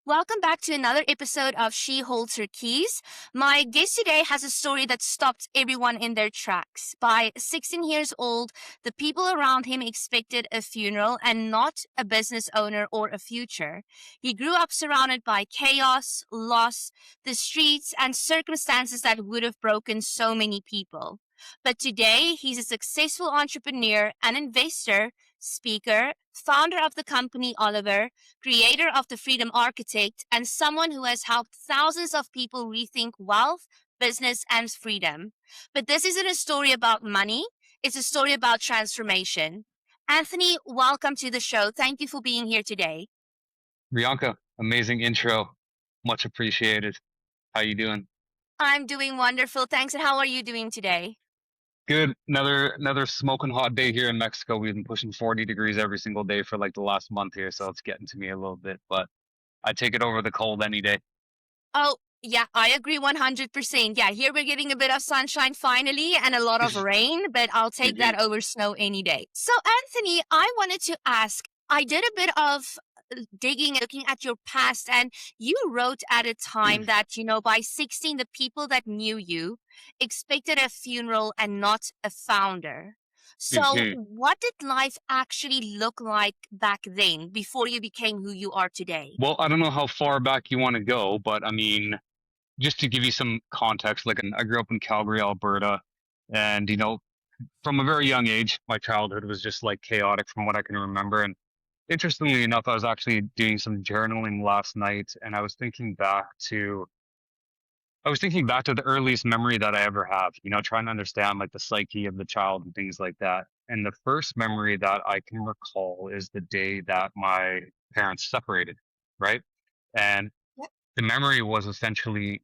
Welcome back to another episode of She Holds Her Keys. My guest today has a story that stopped everyone in their tracks. By 16 years old, the people around him expected a funeral and not a business owner or a future. He grew up surrounded by chaos, loss, the streets, and circumstances that would have broken so many people. But today, he's a successful entrepreneur, an investor, speaker, founder of the company Oliver, creator of the Freedom Architect, and someone who has helped thousands of people rethink wealth, business, and freedom. But this isn't a story about money, it's a story about transformation. Anthony, welcome to the show. Thank you for being here today. Bianca, amazing intro. Much appreciated. How you doing? I'm doing wonderful. Thanks. And how are you doing today? Good. Another smoking hot day here in Mexico. We've been pushing 40 degrees every single day for like the last month here, so it's getting to me a little bit, but I take it over the cold any day. Oh, yeah, I agree 100%. Yeah, here we're getting a bit of sunshine finally and a lot of rain, but I'll take Mhm. that over snow any day. So, Anthony, I wanted to ask, I did a bit of digging, looking at your past, and you wrote at a time that, by 16, the people that knew you expected a funeral and not a founder. So, Mhm. what did life actually look like back then before you became who you are today? Well, I don't know how far back you want to go, but I mean, just to give you some context, like I grew up in Calgary, Alberta, and from a very young age, my childhood was just like chaotic from what I can remember. And interestingly enough, I was actually doing some journaling last night, and I was thinking back to the earliest memory that I ever have, trying to understand like the psyche of the child and things like that. And the first memory that I can recall is the day that my parents separated, right? And the memory was essentially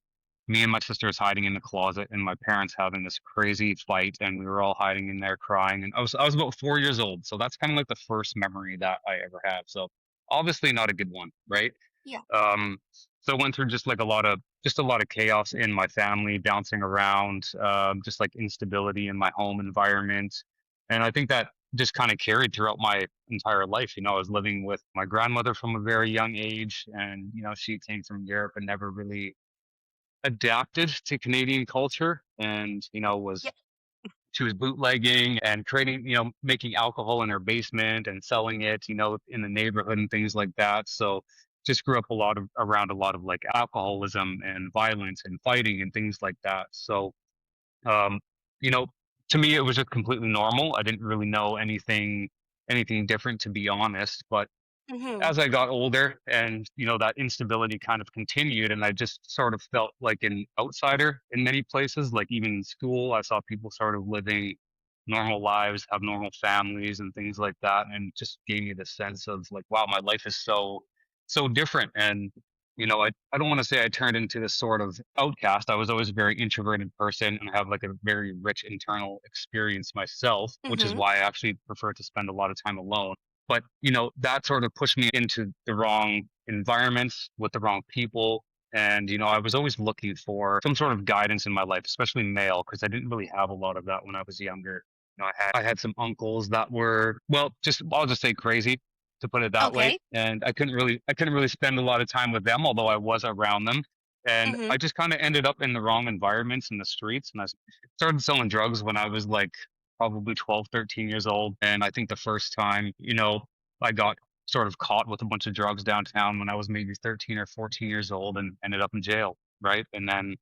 me and my sisters hiding in the closet and my parents having this crazy fight, and we were all hiding in there crying. And I was about 4 years old. So that's kind of like the first memory that I ever have. So obviously not a good one, right? Yeah. Um, so I went through just a lot of chaos in my family, bouncing around, just like instability in my home environment, and I think that just kind of carried throughout my entire life. I was living with my grandmother from a very young age, and she came from Europe and never really adapted to Canadian culture, and was Yeah. she was bootlegging and creating, making alcohol in her basement and selling it, in the neighborhood and things like that. So just grew up around a lot of like alcoholism and violence and fighting and things like that. So, um, you know, to me, it was just completely normal. I didn't really know anything different, to be honest. But Hmm. as I got older and, that instability kind of continued, and I just sort of felt like an outsider in many places. Like even in school, I saw people sort of living normal lives, have normal families and things like that. And it just gave me the sense of like, wow, my life is so different. And, I don't want to say I turned into this sort of outcast. I was always a very introverted person and have like a very rich internal experience myself, which is Hmm. why I actually prefer to spend a lot of time alone. But, that sort of pushed me into the wrong environments with the wrong people. And, I was always looking for some sort of guidance in my life, especially male, because I didn't really have a lot of that when I was younger. I had some uncles that were, well, I'll just say crazy, to put it that way. Okay. And I couldn't really spend a lot of time with them, although I was around them. And Hmm. I just kind of ended up in the wrong environments in the streets. And I started selling drugs when I was like probably 12, 13 years old. And I think the first time, I got sort of caught with a bunch of drugs downtown when I was maybe 13 or 14 years old and ended up in jail. Right. And then,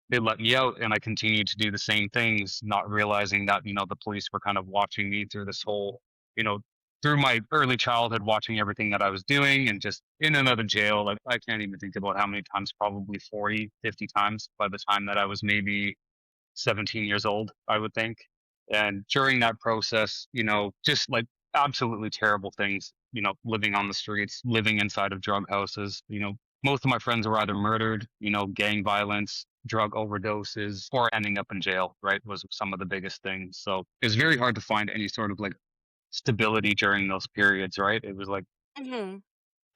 they let me out and I continued to do the same things, not realizing that, the police were kind of watching me through this whole, you know, through my early childhood, watching everything that I was doing and just in another jail. Like I can't even think about how many times, probably 40, 50 times by the time that I was maybe 17 years old, I would think. And during that process, just like absolutely terrible things, living on the streets, living inside of drug houses, most of my friends were either murdered, gang violence, drug overdoses, or ending up in jail, right? Was some of the biggest things. So it was very hard to find any sort of like stability during those periods, right? It was like, Hmm.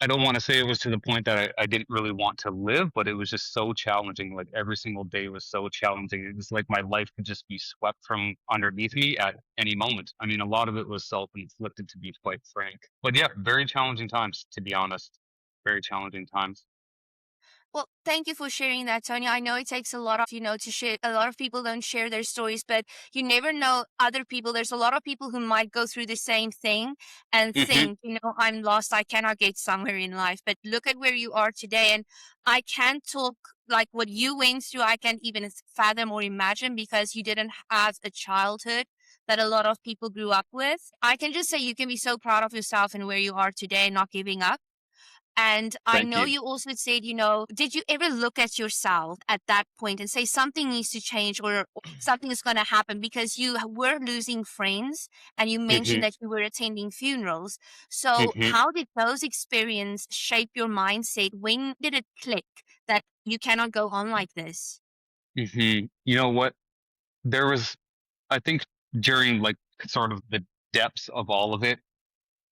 I don't want to say it was to the point that I didn't really want to live, but it was just so challenging. Like every single day was so challenging. It was like my life could just be swept from underneath me at any moment. I mean, a lot of it was self inflicted, to be quite frank. But yeah, very challenging times, to be honest. very challenging times. Well, thank you for sharing that, Tony. I know it takes a lot of, to share. A lot of people don't share their stories, but you never know other people. There's a lot of people who might go through the same thing and Mhm. think, I'm lost. I cannot get somewhere in life. But look at where you are today. And I can't talk like what you went through. I can't even fathom or imagine because you didn't have a childhood that a lot of people grew up with. I can just say you can be so proud of yourself and where you are today, not giving up. And I Thank know you. you also said, did you ever look at yourself at that point and say something needs to change or something is going to happen because you were losing friends and you mentioned Mhm. that you were attending funerals. So, Mhm. how did those experiences shape your mindset? When did it click that you cannot go on like this? Mhm. You know what? There was, I think, during like sort of the depths of all of it,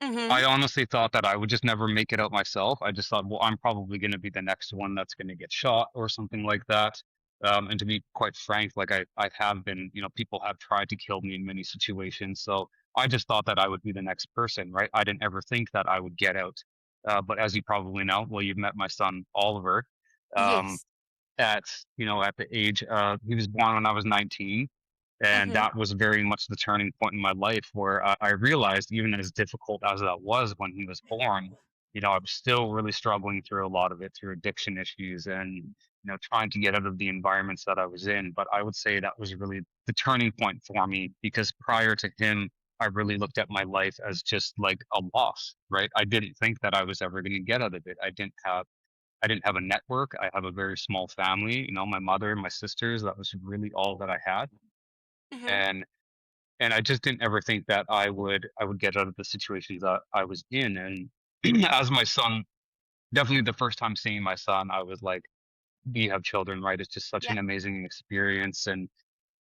Mm-hmm. I honestly thought that I would just never make it out myself. I just thought, well, I'm probably going to be the next one that's going to get shot or something like that. And to be quite frank, like I have been, people have tried to kill me in many situations. So I just thought that I would be the next person, right? I didn't ever think that I would get out. But as you probably know, well, you've met my son, Oliver. Um, Yes. at the age, he was born when I was 19, and Mm-hmm. that was very much the turning point in my life where I realized, even as difficult as that was when he was born, I was still really struggling through a lot of it, through addiction issues and, trying to get out of the environments that I was in. But I would say that was really the turning point for me, because prior to him, I really looked at my life as just like a loss, right? I didn't think that I was ever going to get out of it. I didn't have a network. I have a very small family, my mother and my sisters. That was really all that I had. Mm-hmm. And I just didn't ever think that I would get out of the situations that I was in. And as my son, definitely the first time seeing my son, I was like, "We have children, right?" It's just such Yeah. an amazing experience, and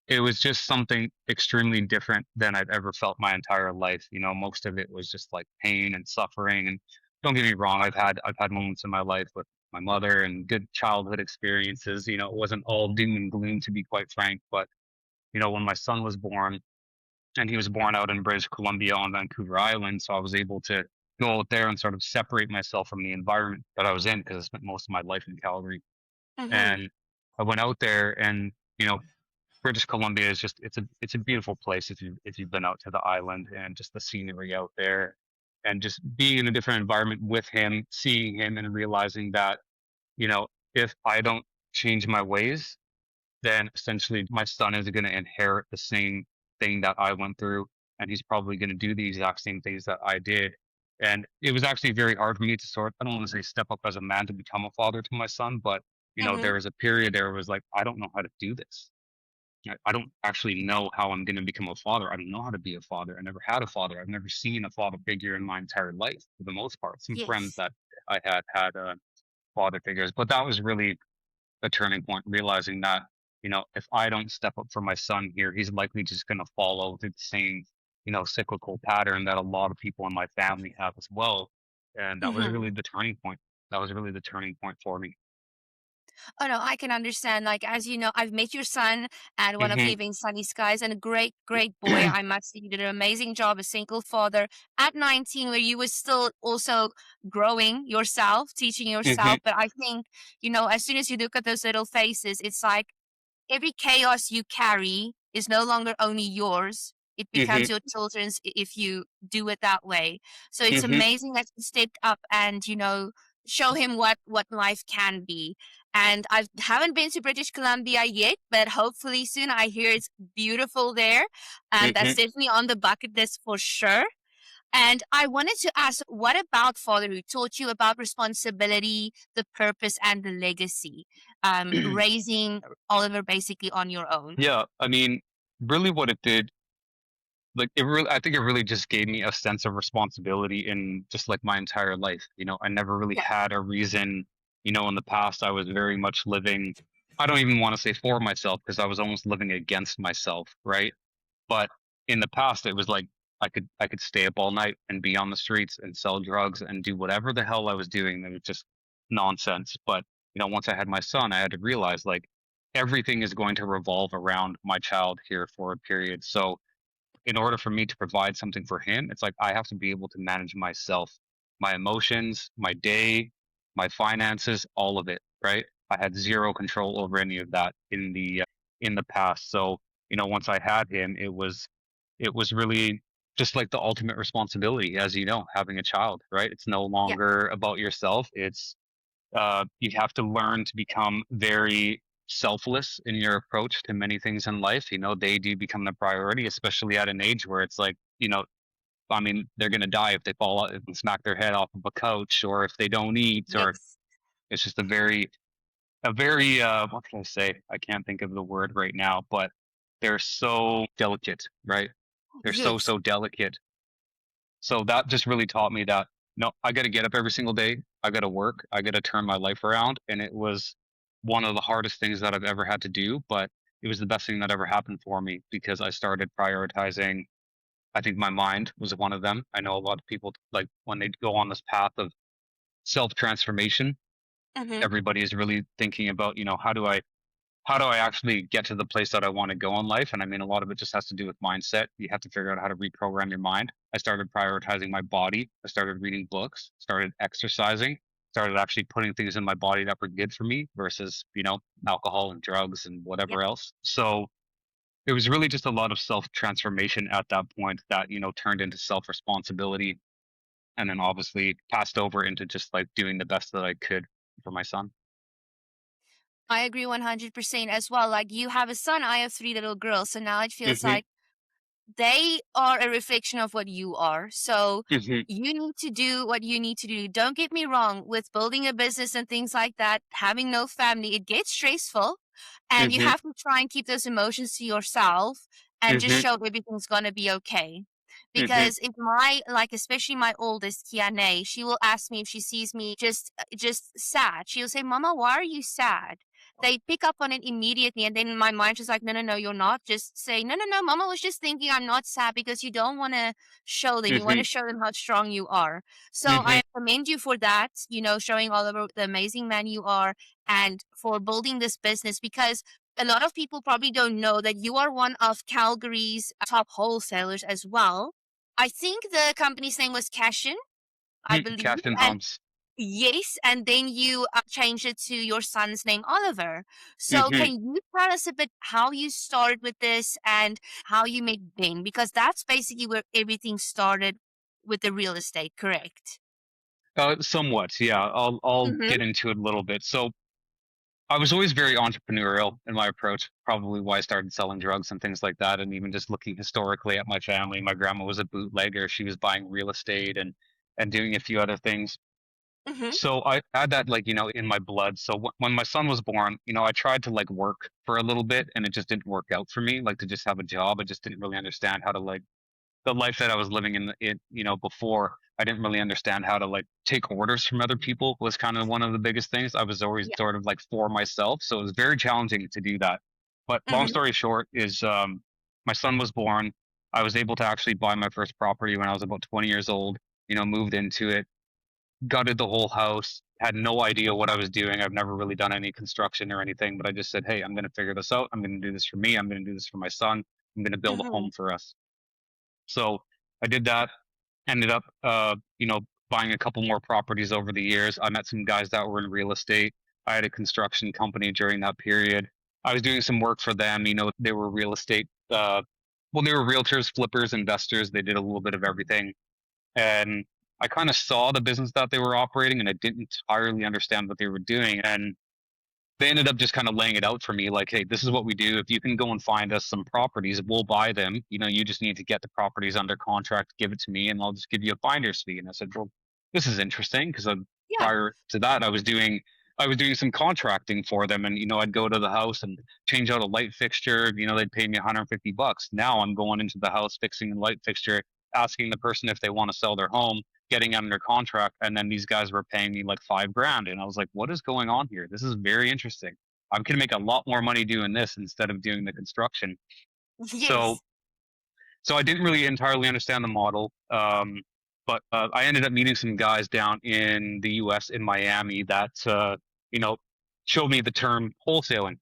it was just something extremely different than I've ever felt my entire life. Most of it was just like pain and suffering. And don't get me wrong, I've had moments in my life with my mother and good childhood experiences. It wasn't all doom and gloom, to be quite frank. But when my son was born, and he was born out in British Columbia on Vancouver Island. So I was able to go out there and sort of separate myself from the environment that I was in, because I spent most of my life in Calgary. Mm-hmm. And I went out there, and British Columbia is just, it's a beautiful place if you've been out to the island, and just the scenery out there, and just being in a different environment with him, seeing him and realizing that, if I don't change my ways, then essentially my son is going to inherit the same thing that I went through, and he's probably going to do the exact same things that I did. And it was actually very hard for me to I don't want to say step up as a man to become a father to my son, but Mm-hmm. there was a period there was like, I don't know how to do this. I don't actually know how I'm going to become a father. I don't know how to be a father. I never had a father. I've never seen a father figure in my entire life, for the most part. Some friends Yes. that I had father figures, but that was really a turning point, realizing that, if I don't step up for my son here, he's likely just going to follow the same, cyclical pattern that a lot of people in my family have as well. And that was Mm-hmm. really the turning point. That was really the turning point for me. Oh no, I can understand. Like as you know, I've met your son at one of the Hmm. events, Sunny Skies, and a great, great boy. I must say, you did an amazing job, a single father at 19, where you were still also growing yourself, teaching Hmm. yourself. But I think, as soon as you look at those little faces, it's like every chaos you carry is no longer only yours. It becomes Hmm. your children's if you do it that way. So it's Hmm. amazing that you stepped up and show him what life can be. And I haven't been to British Columbia yet, but hopefully soon. I hear it's beautiful there, and that's definitely on the bucket list for sure. And I wanted to ask, what about fatherhood taught you about responsibility, the purpose, and the legacy? Hmm. Raising Oliver basically on your own. Yeah, I mean, really what it did, like it really, I think it really just gave me a sense of responsibility in just like my entire life. I never really Yeah. had a reason. In the past I was very much living, I don't even want to say for myself, because I was almost living against myself, right? But in the past it was like I could stay up all night and be on the streets and sell drugs and do whatever the hell I was doing. That was just nonsense. But once I had my son, I had to realize, like, everything is going to revolve around my child here for a period. So in order for me to provide something for him, it's like I have to be able to manage myself, my emotions, my day. my finances, all of it, right? I had zero control over any of that in the past. So, once I had him, it was really just like the ultimate responsibility, as you know, having a child, right? It's no Yeah. longer about yourself. It's you have to learn to become very selfless in your approach to many things in life. They do become the priority, especially at an age where it's like, I mean, they're going to die if they fall out and smack their head off of a couch, or if they don't eat, or Yes. it's just what can I say? I can't think of the word right now, but they're so delicate, right? They're so, Yes. so delicate. So that just really taught me that no, I got to get up every single day. I got to work. I got to turn my life around. And it was one of the hardest things that I've ever had to do, but it was the best thing that ever happened for me because I started prioritizing. I think my mind was one of them. I know a lot of people, like, when they go on this path of self transformation, Mm-hmm. everybody is really thinking about, how do I actually get to the place that I want to go in life? And I mean, a lot of it just has to do with mindset. You have to figure out how to reprogram your mind. I started prioritizing my body. I started reading books, started exercising, started actually putting things in my body that were good for me versus, alcohol and drugs and Yeah. whatever else. So it was really just a lot of self transformation at that point that, turned into self responsibility and then obviously passed over into just like doing the best that I could for my son. I agree 100% as well. Like you have a son, I have three little girls. So now it feels Hmm. like they are a reflection of what you are. So Hmm. you need to do what you need to do. Don't get me wrong, with building a business and things like that, having no family, it gets stressful. And you Hmm. have to try and keep those emotions to yourself and just Hmm. show everything's going to be okay. Hmm. Because if my, like, especially my oldest, Kiane, she will ask me if she sees me just sad. She'll say, Mama, why are you sad? They pick up on it immediately, and then my mind is like, no, no, no, you're not. Just say, no, no, no, Mama was just thinking I'm not sad, because you don't want to show them. You want Hmm. to show them how strong you are. So Hmm. I commend you for that, showing all over the amazing man you are, and for building this business, because a lot of people probably don't know that you are one of Calgary's top wholesalers as well. I think the company's name was Cashin, I believe. Captain And Humps. yes, and then you changed it to your son's name, Oliver. So Hmm. can you tell us a bit how you started with this and how you made Ben? Because that's basically where everything started with the real estate, correct? Somewhat, yeah. I'll Mm-hmm. get into it a little bit. So I was always very entrepreneurial in my approach. Probably why I started selling drugs and things like that. And even just looking historically at my family, my grandma was a bootlegger. She was buying real estate and doing a few other things. Mm-hmm. So I had that, like, in my blood. So when my son was born, I tried to like work for a little bit, and it just didn't work out for me. Like, to just have a job, I just didn't really understand how to, like, the life that I was living in before. I didn't really understand how to like take orders from other people was kind of one of the biggest things. I was always Yeah. sort of like for myself. So it was very challenging to do that. But long Mm-hmm. story short is my son was born. I was able to actually buy my first property when I was about 20 years old, moved into it, gutted the whole house, had no idea what I was doing. I've never really done any construction or anything, but I just said, hey, I'm going to figure this out. I'm going to do this for me. I'm going to do this for my son. I'm going to build a Mm-hmm. home for us. So I did that, ended up, buying a couple more properties over the years. I met some guys that were in real estate. I had a construction company during that period. I was doing some work for them. They were real estate, they were realtors, flippers, investors. They did a little bit of everything. And I kind of saw the business that they were operating, and I didn't entirely understand what they were doing. And they ended up just kind of laying it out for me like, hey, this is what we do. If you can go and find us some properties, we'll buy them. You just need to get the properties under contract, give it to me, and I'll just give you a finder's fee. And I said, well, this is interesting because Yeah. prior to that, I was doing some contracting for them, and I'd go to the house and change out a light fixture. They'd pay me $150. Now I'm going into the house, fixing a light fixture, asking the person if they want to sell their home, getting under contract, and then these guys were paying me like 5 grand, and I was like, what is going on here? This is very interesting. I can make a lot more money doing this instead of doing the construction. so Yes. so I didn't really entirely understand the model, but I ended up meeting some guys down in the US in Miami that you know showed me the term wholesaling,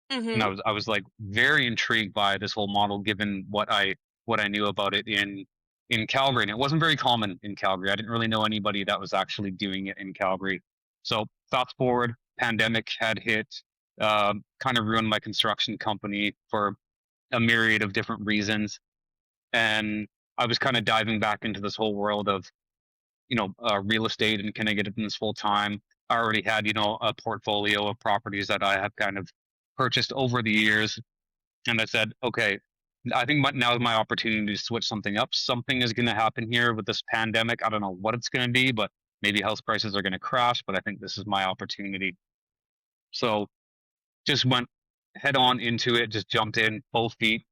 and Mm-hmm. I was like very intrigued by this whole model given what I knew about it in Calgary. And it wasn't very common in Calgary. I didn't really know anybody that was actually doing it in Calgary. So fast forward, pandemic had hit, kind of ruined my construction company for a myriad of different reasons, and I was kind of diving back into this whole world of real estate and can I get it in this full time. I already had a portfolio of properties that I have kind of purchased over the years, and I said, okay, I think now is my opportunity to switch something up. Something is going to happen here with this pandemic. I don't know what it's going to be, but maybe house prices are going to crash. But I think this is my opportunity. So just went head on into it. Just jumped in both feet.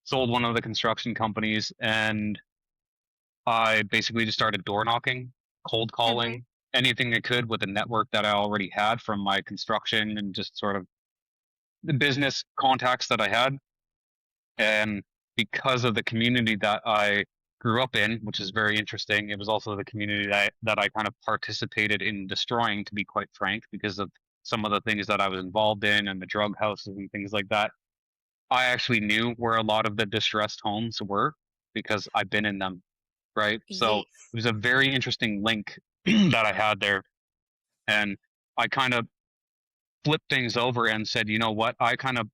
Sold one of the construction companies, and I basically just started door knocking, cold Mm-hmm. calling, anything I could with the network that I already had from my construction and just sort of the business contacts that I had. And because of the community that I grew up in, which is very interesting, it was also the community that I kind of participated in destroying, to be quite frank, because of some of the things that I was involved in and the drug houses and things like that. I actually knew where a lot of the distressed homes were because I've been in them, right? So Yes. it was a very interesting link that I had there. And I kind of flipped things over and said, you know what? I kind of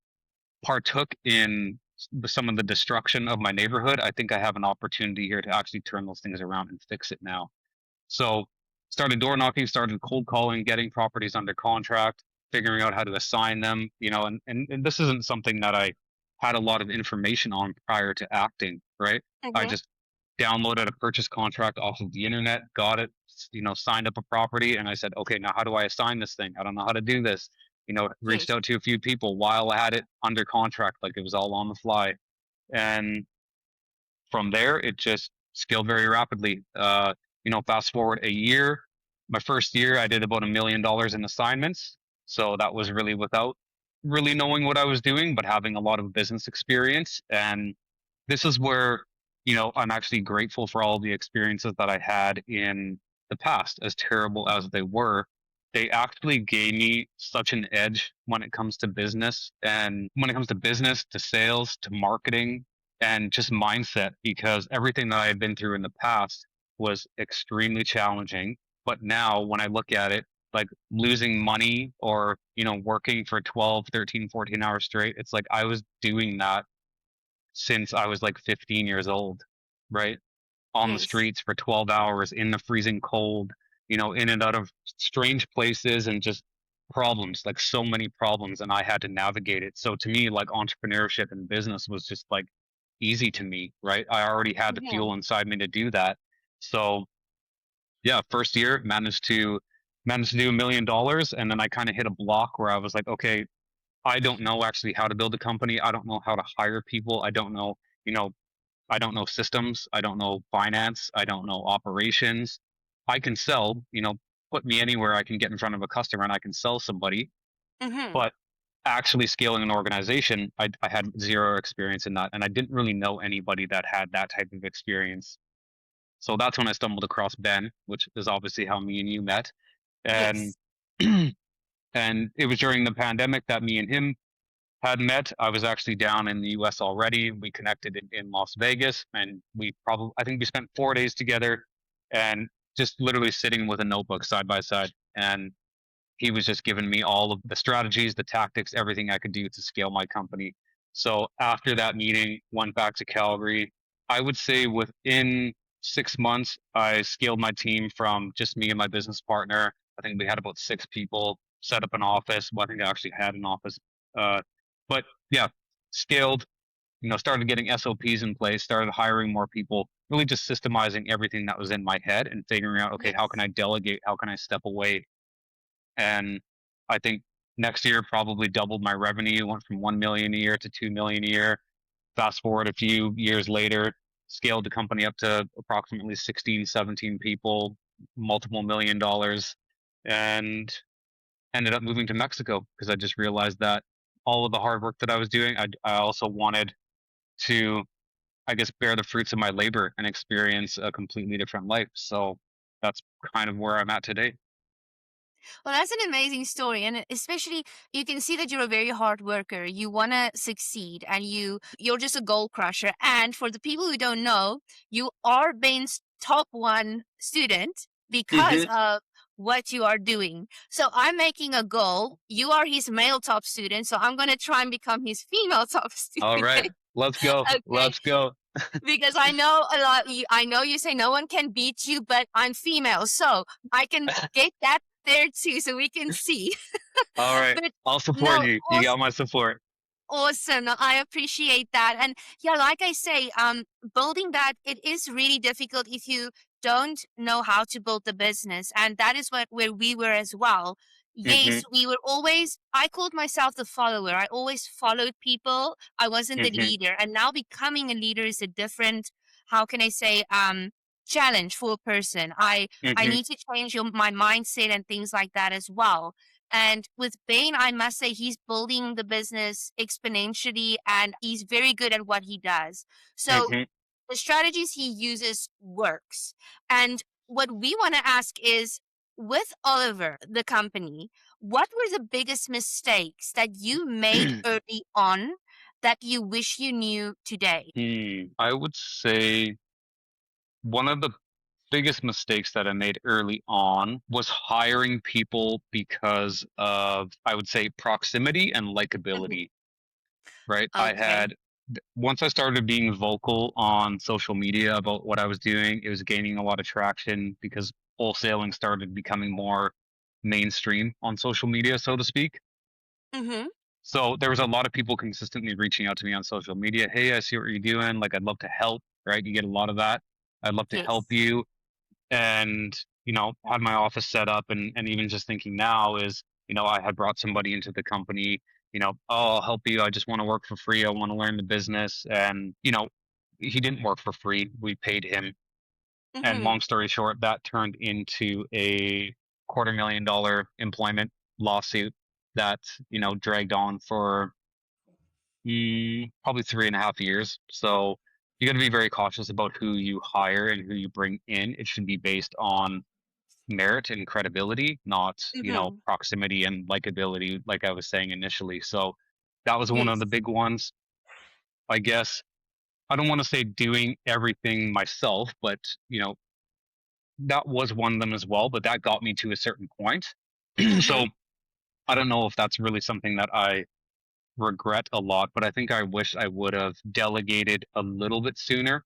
partook in some of the destruction of my neighborhood. I think I have an opportunity here to actually turn those things around and fix it now. So started door knocking, started cold calling, getting properties under contract, figuring out how to assign them, and this isn't something that I had a lot of information on prior to acting, right? I Mm-hmm. just downloaded a purchase contract off of the internet, got it, signed up a property, and I said, okay, now how do I assign this thing? I don't know how to do this. Reached Yes. out to a few people while I had it under contract, like it was all on the fly. And from there, it just scaled very rapidly. Fast forward a year, my first year, I did about $1 million in assignments. So that was really without really knowing what I was doing, but having a lot of business experience. And this is where, I'm actually grateful for all the experiences that I had in the past, as terrible as they were. They actually gave me such an edge when it comes to business and when it comes to business, to sales, to marketing, and just mindset, because everything that I had been through in the past was extremely challenging. But now when I look at it, like losing money or, working for 12, 13, 14 hours straight, it's like I was doing that since I was like 15 years old, right? On the Yes. streets for 12 hours in the freezing cold, in and out of strange places and just problems, like so many problems. And I had to navigate it. So to me, like entrepreneurship and business was just like easy to me, right? I already had the Mm-hmm. fuel inside me to do that. So yeah, first year managed to do $1 million. And then I kind of hit a block where I was like, okay, I don't know actually how to build a company. I don't know how to hire people. You know, I don't know systems. I don't know finance. I don't know operations. I can sell, put me anywhere I can get in front of a customer and I can sell somebody. Mm-hmm. But actually scaling an organization, I had zero experience in that. And I didn't really know anybody that had that type of experience. So that's when I stumbled across Ben, which is obviously how me and you met. And Yes. and it was during the pandemic that me and him had met. I was actually down in the US already. We connected in Las Vegas, and I think we spent 4 days together and just literally sitting with a notebook side by side. And he was just giving me all of the strategies, the tactics, everything I could do to scale my company. So after that meeting, went back to Calgary. I would say within 6 months, I scaled my team from just me and my business partner. I think we had about 6 people, set up an office. Well, I think I actually had an office. Uh, but yeah, scaled, started getting SOPs in place, started hiring more people, really just systemizing everything that was in my head and figuring out, okay, how can Yes. I delegate? How can I step away? And I think next year probably doubled my revenue, went from 1 million a year to 2 million a year. Fast forward a few years later, scaled the company up to approximately 16, 17 people, multiple $1 million, and ended up moving to Mexico because I just realized that all of the hard work that I was doing, I also wanted to, I guess, bear the fruits of my labor and experience a completely different life. So that's kind of where I'm at today. Well, that's an amazing story, and especially you can see that you're a very hard worker. You want to succeed, and you're just a goal crusher. And for the people who don't know, you are Ben's top one student because Hmm. of what you are doing. So I'm making a goal. You are his male top student, so I'm going to try and become his female top All student. right. Let's go. Okay, Let's go. because I know a lot. I know you say no one can beat you, but I'm female, so I can get that there too, so we can see. All right. But I'll support no, you. You got my support. awesome. No, I appreciate that. And yeah, like I say, building that, it is really difficult if you don't know how to build the business. And that is what where we were as well. Mhm. Yes, we were always, I called myself the follower. I always followed people. I wasn't the Mhm. leader. And now becoming a leader is a different, how can I say, challenge for a person. I Mhm. need to change my mindset and things like that as well. And with Bain, I must say he's building the business exponentially and he's very good at what he does. So Mhm. the strategies he uses works. And what we want to ask is with Oliver, the company, what were the biggest mistakes that you made early on that you wish you knew today? I would say one of the biggest mistakes that I made early on was hiring people because of, I would say, proximity and Mhm. likability, right? Okay. Once I started being vocal on social media about what I was doing, it was gaining a lot of traction because wholesaling started becoming more mainstream on social media, so to speak. Mm-hmm. So there was a lot of people consistently reaching out to me on social media. Hey, I see what you're doing. Like, I'd love to help, right? You get a lot of that. I'd love to help Yes. you. And, had my office set up, and even just thinking now is, I had brought somebody into the company, oh, I'll help you. I just want to work for free. I want to learn the business. And, he didn't work for free. We paid him. And Mm-hmm. long story short, that turned into a $250,000 employment lawsuit that, dragged on for probably 3.5 years. So you got to be very cautious about who you hire and who you bring in. It should be based on merit and credibility, not, Mm-hmm. proximity and likability, like I was saying initially. So that was one of the Yes. big ones. I guess I don't want to say doing everything myself, but, that was one of them as well. But that got me to a certain point. Mm-hmm. So I don't know if that's really something that I regret a lot, but I think I wish I would have delegated a little bit sooner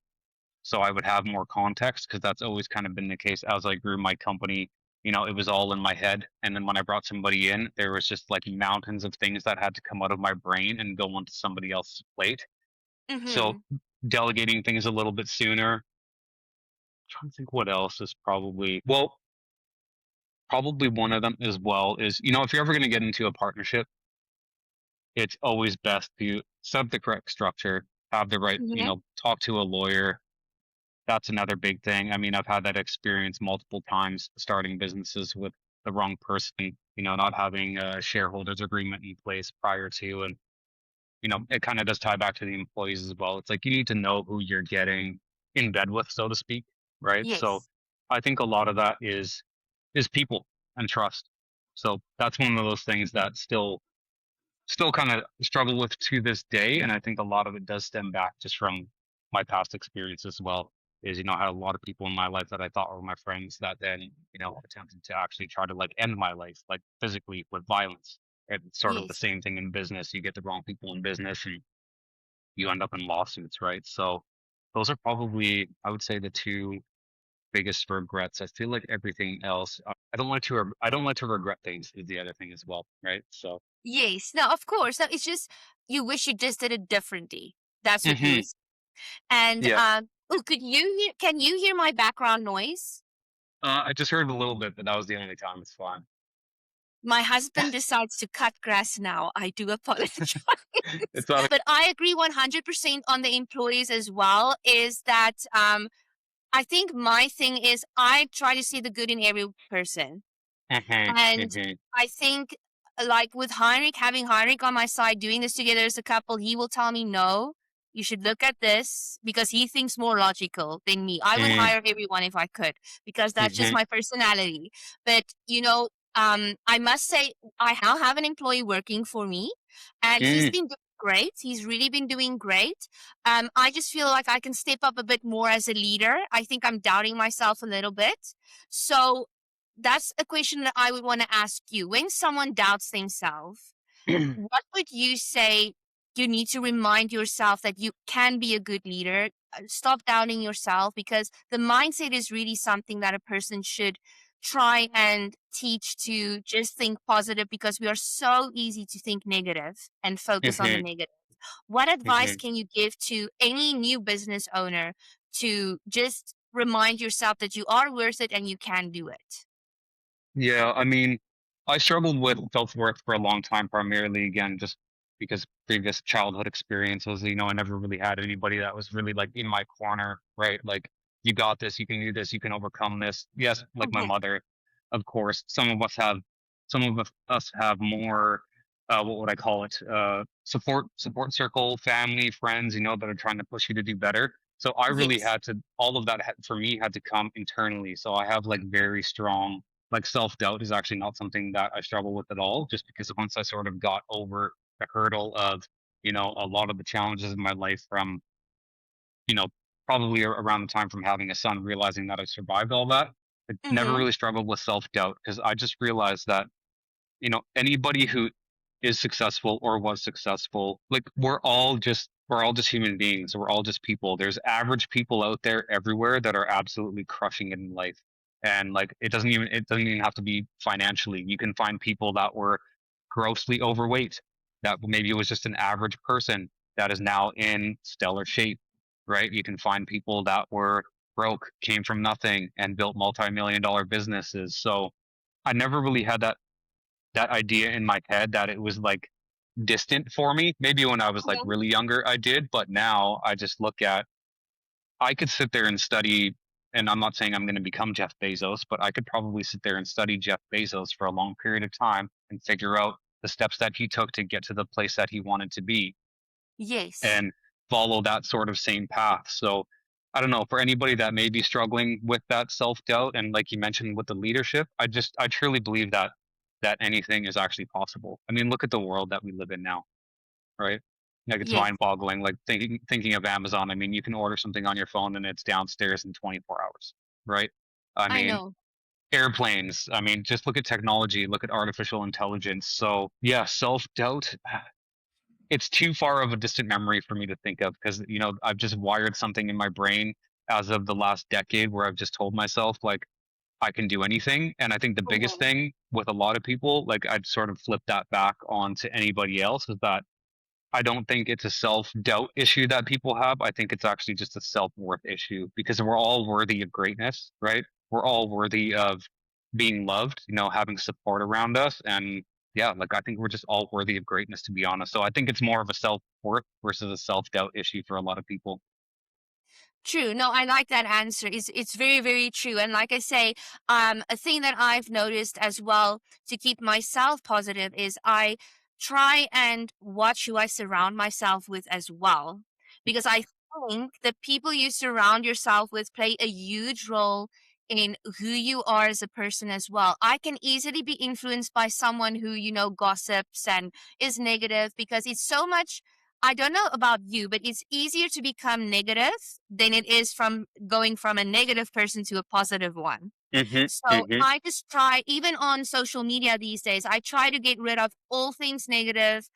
so I would have more context because that's always kind of been the case as I grew my company. It was all in my head. And then when I brought somebody in, there was just like mountains of things that had to come out of my brain and go onto somebody else's plate. So Mm-hmm. delegating things a little bit sooner. Trying to think what else is probably one of them as well is, if you're ever going to get into a partnership, it's always best to set up the correct structure, have the right, Mm-hmm. talk to a lawyer. That's another big thing. I mean, I've had that experience multiple times starting businesses with the wrong person, not having a shareholders agreement in place prior to. And, it kind of does tie back to the employees as well. It's like you need to know who you're getting in bed with, so to speak. Right. So Yes. I think a lot of that is people and trust. So that's one of those things that still kind of struggle with to this day. And I think a lot of it does stem back just from my past experience as well. Is, I had a lot of people in my life that I thought were my friends that then, attempted to actually try to like end my life, like physically with violence. And it's sort of the Yes. same thing in business. You get the wrong people in business and you end up in lawsuits, right? So those are probably, I would say, the two biggest regrets. I feel like everything else, I don't like to regret things is the other thing as well, right? So, Yes. No, of course. No, it's just you wish you just did it differently. That's what you hmm was. And yeah. oh, can you hear my background noise? I just heard a little bit, but that was the only time. It's fine. My husband decides to cut grass now. I do apologize. It's not. But I agree 100% on the employees as well is that I think my thing is I try to see the good in every person. Mhm, And mhm, I think, like with Heinrich, having Heinrich on my side, doing this together as a couple, he will tell me, no, you should look at this because he thinks more logical than me. I would mm, hire everyone if I could because that's just mhm, my personality. But, I must say, I now have an employee working for me and he's mm, been doing great. He's really been doing great. I just feel like I can step up a bit more as a leader. I think I'm doubting myself a little bit. So that's a question that I would want to ask you. When someone doubts themselves, what would you say you need to remind yourself that you can be a good leader? Stop doubting yourself, because the mindset is really something that a person should try and teach to just think positive, because we are so easy to think negative and focus on the Hmm. negative. What advice Hmm. can you give to any new business owner to just remind yourself that you are worth it and you can do it? Yeah, I mean, I struggled with self-worth for a long time, primarily again, just because previous childhood experiences, I never really had anybody that was really like in my corner, right? Like, you got this, you can do this, you can overcome this. Yes, like my Mhm. mother, of course. Some of us have more, what would I call it? Support circle, family, friends, that are trying to push you to do better. So I really Yes. had to, all of that for me had to come internally. So I have like very strong, like, self-doubt is actually not something that I struggle with at all, just because once I sort of got over the hurdle of, a lot of the challenges in my life from, you know, probably around the time from having a son, realizing that I survived all that, I never Mhm. really struggled with self-doubt, because I just realized that, anybody who is successful or was successful, like, we're all just human beings. We're all just people. There's average people out there everywhere that are absolutely crushing it in life. And like, it doesn't even have to be financially. You can find people that were grossly overweight, that maybe it was just an average person that is now in stellar shape, right? You can find people that were broke, came from nothing, and built multi-million dollar businesses. So I never really had that idea in my head that it was like distant for me. Maybe when I was like Mhm. really younger, I did, but now I just look at, I could sit there and study, and I'm not saying I'm going to become Jeff Bezos, but I could probably sit there and study Jeff Bezos for a long period of time and figure out the steps that he took to get to the place that he wanted to be, Yes. and follow that sort of same path. So I don't know, for anybody that may be struggling with that self-doubt, and like you mentioned with the leadership, I truly believe that anything is actually possible. I mean, look at the world that we live in now, right? Like, it's Yes. mind-boggling. Like, thinking of Amazon, I mean, you can order something on your phone and it's downstairs in 24 hours, right? I I mean, know. airplanes. I mean, just look at technology, look at artificial intelligence. So yeah, self-doubt, it's too far of a distant memory for me to think of, because I've just wired something in my brain as of the last decade where I've just told myself, like, I can do anything. And I think the biggest Mhm. thing with a lot of people, like, I'd sort of flip that back onto anybody else, is that I don't think it's a self-doubt issue that people have. I think it's actually just a self-worth issue, because we're all worthy of greatness, right? We're all worthy of being loved, having support around us. And yeah, like, I think we're just all worthy of greatness, to be honest. So I think it's more of a self-worth versus a self-doubt issue for a lot of people. True. No, I like that answer. It's very, very true. And like I say, a thing that I've noticed as well to keep myself positive is I try and watch who I surround myself with as well. Because I think the people you surround yourself with play a huge role in who you are as a person as well. I can easily be influenced by someone who, gossips and is negative, because it's so much. I don't know about you, but it's easier to become negative than it is from going from a negative person to a positive one. Mhm, So mhm, I just try, even on social media these days, I try to get rid of all things negative,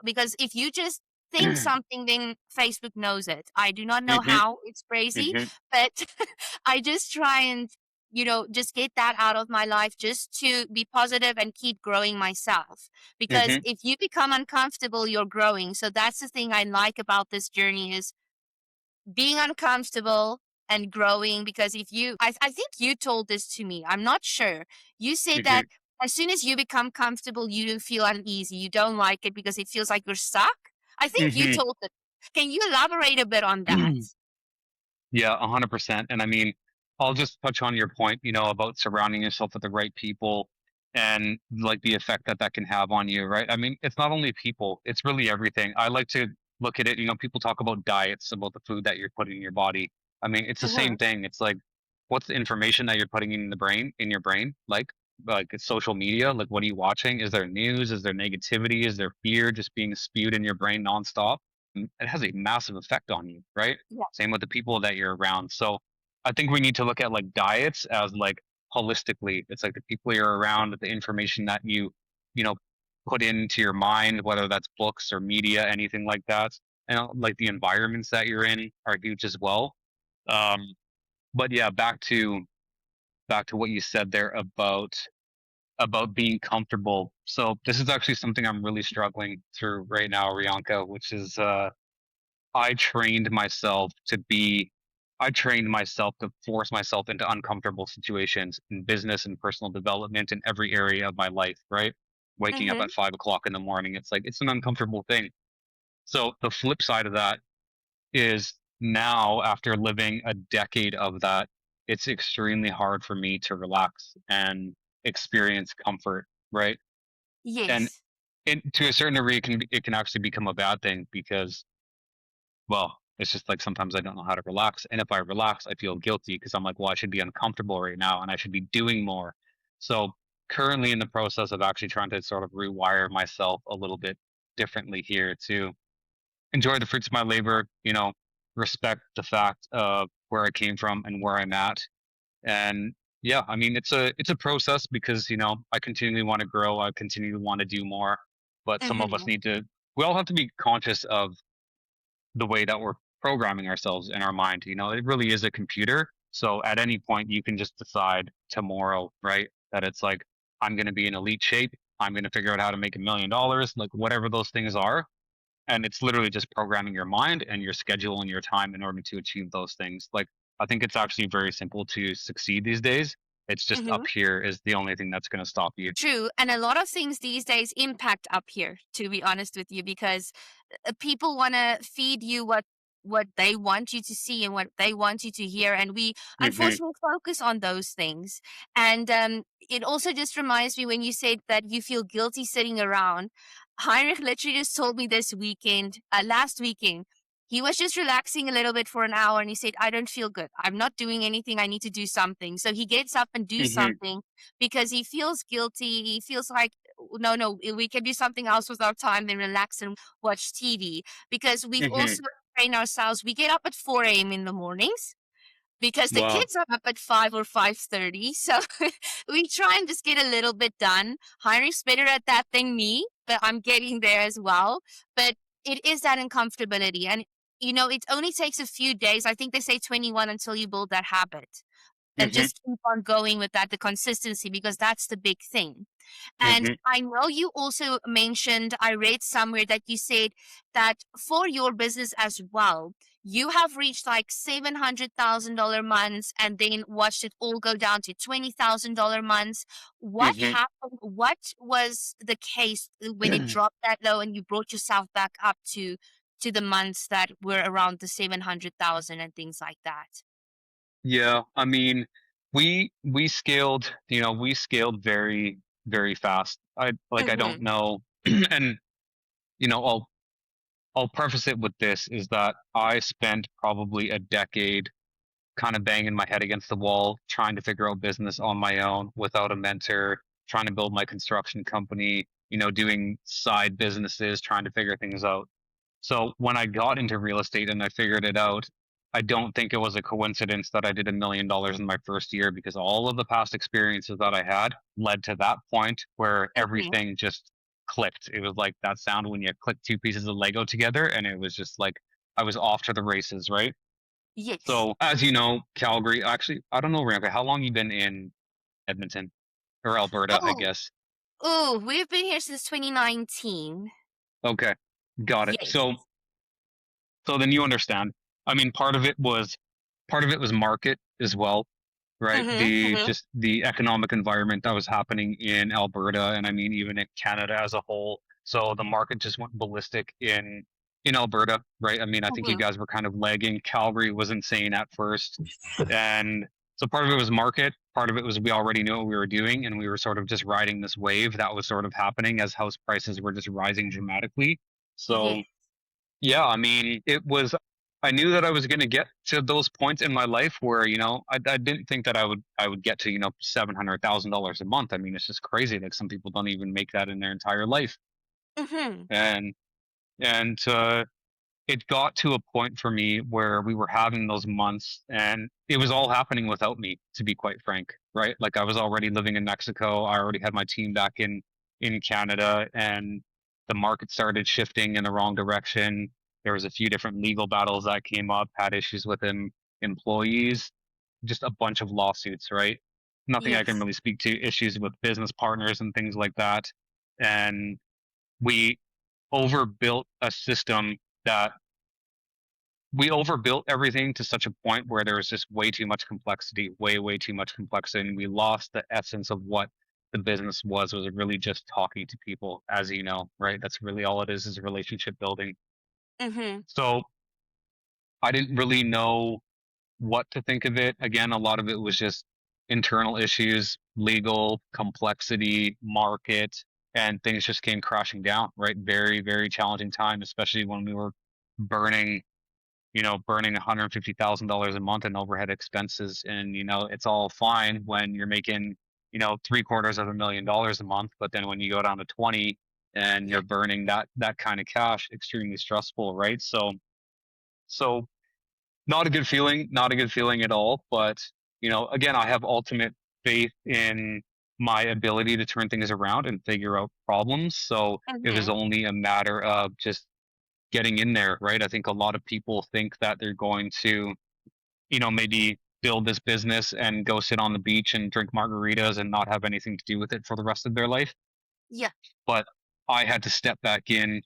because if you just think something, then Facebook knows it. I do not know mhm, how, it's crazy, mhm, but I just try and, just get that out of my life just to be positive and keep growing myself. Because mhm, if you become uncomfortable, you're growing. So that's the thing I like about this journey is being uncomfortable and growing. Because if I think you told this to me, I'm not sure. You said that mhm, as soon as you become comfortable, you feel uneasy, you don't like it because it feels like you're stuck. I think you mhm. told it. Can you elaborate a bit on that? Yeah, 100%. And I mean, I'll just touch on your point, about surrounding yourself with the right people, and like the effect that that can have on you, right? I mean, it's not only people, it's really everything. I like to look at it, people talk about diets, about the food that you're putting in your body. I mean, it's the Mhm. same thing. It's like, what's the information that you're putting in your brain? Like, it's social media. Like, what are you watching? Is there news? Is there negativity? Is there fear just being spewed in your brain nonstop? It has a massive effect on you, right? Yeah. Same with the people that you're around. So I think we need to look at like diets as like holistically. It's like the people you're around, the information that you know, put into your mind, whether that's books or media, anything like that. And like the environments that you're in are huge as well. Um, but yeah, back to what you said there about being comfortable. So this is actually something I'm really struggling through right now, Rianka, which is I trained myself to be I trained myself to force myself into uncomfortable situations in business and personal development in every area of my life, right? Waking up Mm-hmm. at 5 o'clock in the morning. It's like it's an uncomfortable thing. So the flip side of that is now after living a decade of that, it's extremely hard for me to relax and experience comfort, right? And Yes. to a certain degree, it can actually become a bad thing because, well, it's just like sometimes I don't know how to relax, and if I relax, I feel guilty because I'm like, well, I should be uncomfortable right now, and I should be doing more. So currently in the process of actually trying to sort of rewire myself a little bit differently here to enjoy the fruits of my labor, respect the fact of where I came from and where I'm at. And yeah, I mean it's a process because, I continually want to grow, I continually want to do more, but some of us Mm-hmm. need to we all have to be conscious of the way that we're programming ourselves in our mind. It really is a computer. So at any point you can just decide tomorrow, right? That it's like I'm going to be in elite shape. I'm going to figure out how to make $1 million, like whatever those things are, and it's literally just programming your mind and your schedule and your time in order to achieve those things. Like I think it's actually very simple to succeed these days. It's just Mm-hmm. up here is the only thing that's going to stop you. True. And a lot of things these days impact up here, to be honest with you, because people want to feed you what they want you to see and what they want you to hear, and we Hmm. unfortunately focus on those things. And it also just reminds me when you said that you feel guilty sitting around. Heinrich literally just told me this weekend, last weekend, he was just relaxing a little bit for an hour and he said, I don't feel good, I'm not doing anything, I need to do something. So he gets up and do Hmm. something because he feels guilty. He feels like, no, no, we can do something else with our time than relax and watch TV. Because we've Hmm. also trained ourselves. We get up at 4 a.m. in the mornings because the Wow. kids are up at 5 or 5:30. So we try and just get a little bit done. Heinrich's better at that than me, but I'm getting there as well. But it is that uncomfortability. And, it only takes a few days. I think they say 21 until you build that habit and Hmm. just keep on going with that, the consistency, because that's the big thing. And Hmm. I know you also mentioned, I read somewhere that you said that for your business as well, you have reached like $700,000 months and then watched it all go down to $20,000 months. What Hmm. happened? What was the case when it dropped that low and you brought yourself back up to the months that were around the 700,000 and things like that? Yeah, I mean, we scaled very, very fast. I don't Mm-hmm. know, and you know, I'll preface it with this is that I spent probably a decade kind of banging my head against the wall, trying to figure out business on my own without a mentor, trying to build my construction company, doing side businesses, trying to figure things out. So when I got into real estate and I figured it out, I don't think it was a coincidence that I did $1 million in my first year because all of the past experiences that I had led to that point where Mm-hmm. everything just clicked. It was like that sound when you click two pieces of Lego together, and it was just like I was off to the races, right? Yes. So as you know, Calgary, actually, I don't know, Ramka, how long you been in Edmonton or Alberta, I Oh, guess. oh, we've been here since 2019. Okay, got it. Yes. So then you understand. I mean, part of it was market as well, right? Mhm, The mhm. just the economic environment that was happening in Alberta, and I mean even in Canada as a whole. So the market just went ballistic in Alberta, right? I mean, I think you Mhm. guys were kind of lagging. Calgary was insane at first, and so part of it was market. Part of it was we already knew what we were doing, and we were sort of just riding this wave that was sort of happening as house prices were just rising dramatically. So Yes. yeah, I mean, I knew that I was going to get to those points in my life where, I didn't think that I would get to, $700,000 a month. I mean, it's just crazy. Like some people don't even make that in their entire life. Mhm. And, and, it got to a point for me where we were having those months and it was all happening without me, to be quite frank. right? Like I was already living in Mexico. I already had my team back in Canada, and the market started shifting in the wrong direction. There was a few different legal battles that came up, had issues with employees, just a bunch of lawsuits, right? Nothing I can Yes. really speak to, issues with business partners and things like that. And we overbuilt a system that we overbuilt everything to such a point where there was just way too much complexity, way too much complexity. And we lost the essence of what the business was really just talking to people, as you know, right? That's really all it is relationship building. Mm-hmm. So I didn't really know what to think of it. Again, a lot of it was just internal issues, legal complexity, market, and things just came crashing down, right? Very challenging time, especially when we were burning burning $150,000 a month in overhead expenses. And, it's all fine when you're making, three-quarters of $1 million a month. But then when you go down to 20 and Yeah. you're burning that kind of cash, extremely stressful, right? So not a good feeling, not a good feeling at all. But, again, I have ultimate faith in my ability to turn things around and figure out problems. So it was Mm-hmm. only a matter of just getting in there, right? I think a lot of people think that they're going to, maybe build this business and go sit on the beach and drink margaritas and not have anything to do with it for the rest of their life. Yeah. But I had to step back in,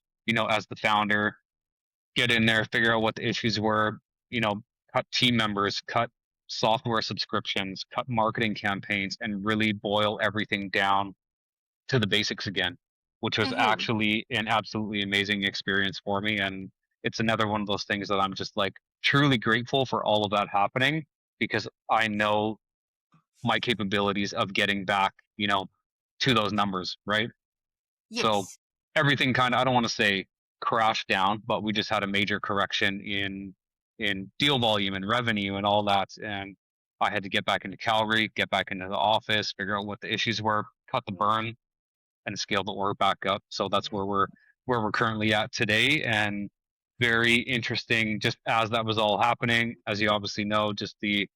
as the founder, get in there, figure out what the issues were, cut team members, cut software subscriptions, cut marketing campaigns, and really boil everything down to the basics again, which was Mm-hmm. actually an absolutely amazing experience for me. And it's another one of those things that I'm just like truly grateful for all of that happening, because I know my capabilities of getting back, to those numbers, right? So Yes. everything kind of, I don't want to say crashed down, but we just had a major correction in deal volume and revenue and all that. And I had to get back into Calgary, get back into the office, figure out what the issues were, cut the burn, and scale the org back up. So that's where we're currently at today. And very interesting, just as that was all happening, as you obviously know, just the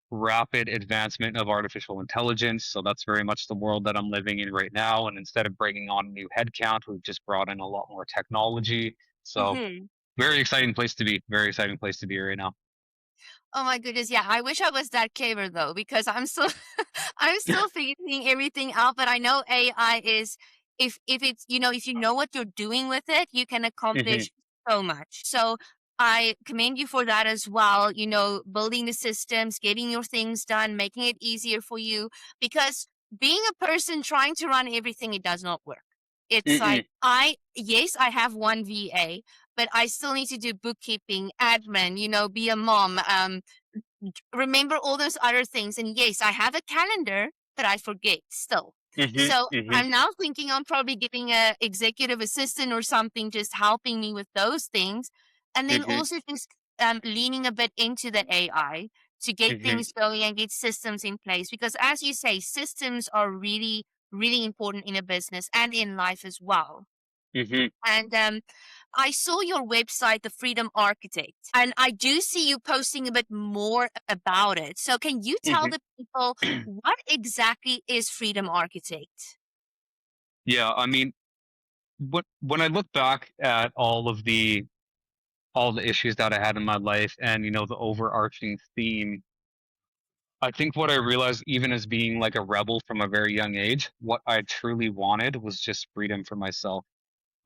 rapid advancement of artificial intelligence. So that's very much the world that I'm living in right now. And instead of bringing on new headcount, we've just brought in a lot more technology. So Mm-hmm. very exciting place to be. Very exciting place to be right now. Oh my goodness, yeah, I wish I was that clever though, because I'm still I'm still figuring everything out, but I know AI is, if it's, if you know what you're doing with it, you can Hmm. accomplish so much. So I commend you for that as well, building the systems, getting your things done, making it easier for you, because being a person trying to run everything, it does not work. It's like, Mm-mm. yes, I have one VA, but I still need to do bookkeeping, admin, be a mom, remember all those other things. And yes, I have a calendar, but I forget still. Hmm. So Hmm. I'm now thinking on probably getting a executive assistant or something, just helping me with those things. And then Hmm. also just leaning a bit into the AI to get Hmm. things going and get systems in place. Because as you say, systems are really, really important in a business and in life as well. Hmm. And I saw your website, The Freedom Architect, and I do see you posting a bit more about it. So, can you tell Hmm. the people what exactly is Freedom Architect? Yeah, I mean, when I look back at all the issues that I had in my life, and the overarching theme, I think what I realized, even as being like a rebel from a very young age, what I truly wanted was just freedom for myself.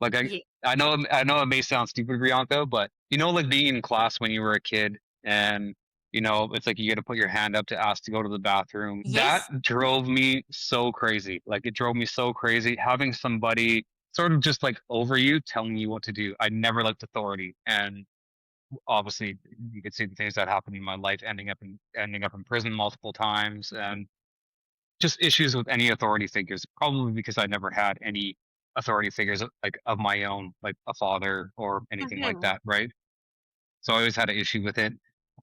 Like Yeah. I know it may sound stupid, Bianca, but like being in class when you were a kid, and it's like you got to put your hand up to ask to go to the bathroom. That Yes. drove me so crazy. Like it drove me so crazy having somebody sort of just like over you telling you what to do. I never liked authority, and obviously you could see the things that happened in my life, ending up in prison multiple times, and just issues with any authority figures, probably because I never had any authority figures like of my own, like a father or anything like Hmm. that, right? So I always had an issue with it.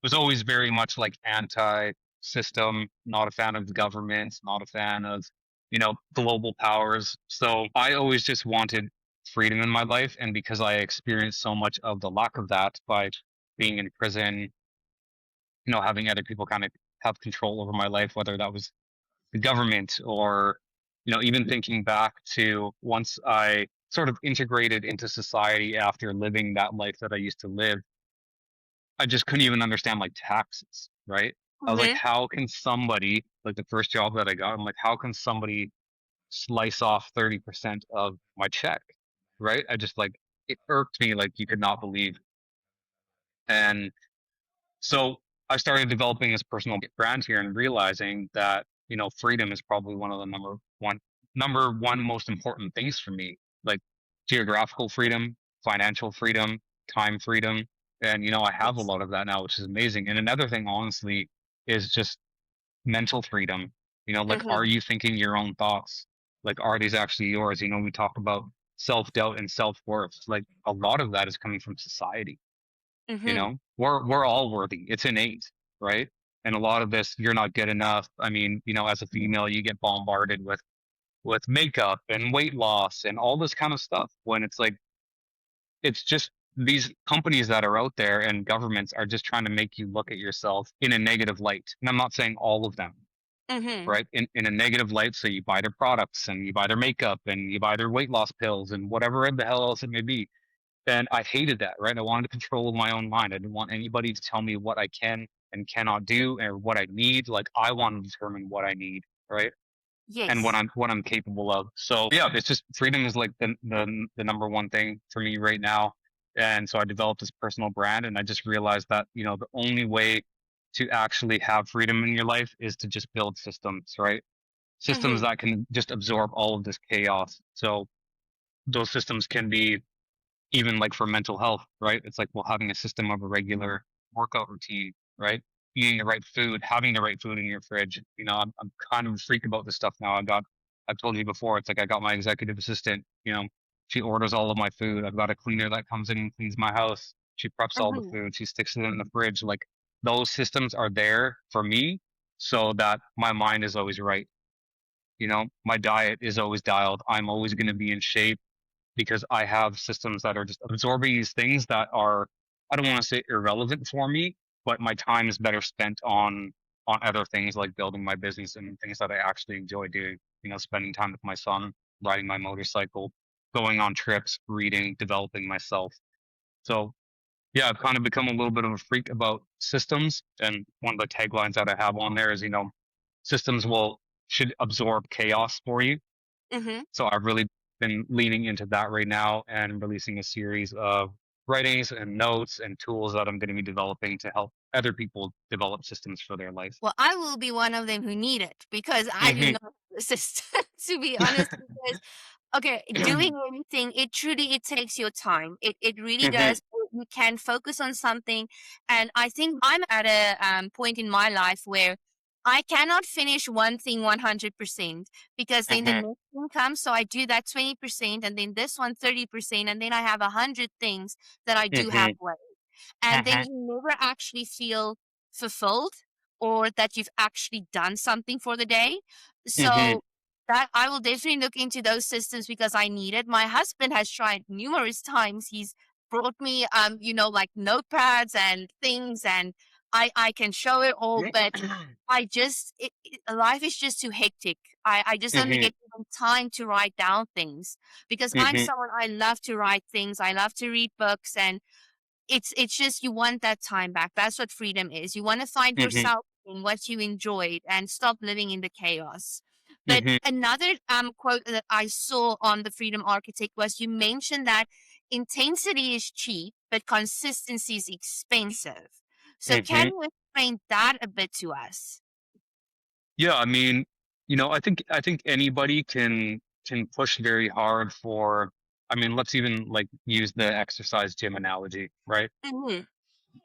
Was always very much like anti system, not a fan of the government, not a fan of global powers. So I always just wanted freedom in my life, and because I experienced so much of the lack of that by being in prison, having other people kind of have control over my life, whether that was the government, or even thinking back to once I sort of integrated into society after living that life that I used to live, I just couldn't even understand like taxes, right? I was like, Mhm. how can somebody, like the first job that I got, I'm like, how can somebody slice off 30% of my check, right? I just like, it irked me like you could not believe. And so I started developing this personal brand here and realizing that, freedom is probably one of the number one most important things for me. Like geographical freedom, financial freedom, time freedom. And, I have a Yes. lot of that now, which is amazing. And another thing, honestly, is just mental freedom. Like, are Mhm. you thinking your own thoughts? Like, are these actually yours? We talk about self doubt and self worth. Like, a lot of that is coming from society. Mhm. We're all worthy. It's innate, right? And a lot of this, you're not good enough. I mean, as a female, you get bombarded with makeup and weight loss and all this kind of stuff. When it's like, it's just these companies that are out there and governments are just trying to make you look at yourself in a negative light. And I'm not saying all of them, Mhm. right? In a negative light. So you buy their products and you buy their makeup and you buy their weight loss pills and whatever the hell else it may be. And I hated that, right? I wanted control of my own mind. I didn't want anybody to tell me what I can and cannot do or what I need. Like I want to determine what I need, right? And what Yes. I'm capable of. So yeah, it's just freedom is like the number one thing for me right now. And so I developed this personal brand, and I just realized that the only way to actually have freedom in your life is to just build systems, right? Systems Mhm. that can just absorb all of this chaos. So those systems can be even like for mental health, right? It's like, well, having a system of a regular workout routine, right? Eating the right food, having the right food in your fridge. I'm kind of a freak about this stuff now. I've told you before, it's like I got my executive assistant, she orders all of my food. I've got a cleaner that comes in and cleans my house. She preps all the Mhm. food. She sticks it in the fridge. Like those systems are there for me so that my mind is always right. My diet is always dialed. I'm always going to be in shape because I have systems that are just absorbing these things that are, I don't want to say irrelevant for me, but my time is better spent on other things like building my business and things that I actually enjoy doing. Spending time with my son, riding my motorcycle, going on trips, reading, developing myself. So yeah, I've kind of become a little bit of a freak about systems. And one of the taglines that I have on there is, systems will should absorb chaos for you. Mhm. So I've really been leaning into that right now and releasing a series of writings and notes and tools that I'm going to be developing to help other people develop systems for their life. Well, I will be one of them who need it because I do Hmm. not have the system, to be honest, because okay, doing anything, it takes your time. It really Hmm. does. You can focus on something, and I think I'm at a point in my life where I cannot finish one thing 100% because then the Hmm. next thing comes. So I do that 20%, and then this one 30%, and then I have 100 things that I do Hmm. halfway, and then Hmm. you never actually feel fulfilled or that you've actually done something for the day. Hmm. So that I will definitely look into those systems because I need it. My husband has tried numerous times. He's brought me like notepads and things, and I can show it all, but I just life is just too hectic. I just don't Hmm. get even time to write down things because I'm Hmm. someone, I love to write things. I love to read books, and it's just you want that time back. That's what freedom is. You want to find Hmm. yourself in what you enjoyed and stop living in the chaos. But Hmm. another quote that I saw on the Freedom Architect was you mentioned that intensity is cheap, but consistency is expensive. So can Hmm. you explain that a bit to us? Yeah, I mean, I think anybody can push very hard for. I mean, let's even like use the exercise gym analogy, right? Hmm.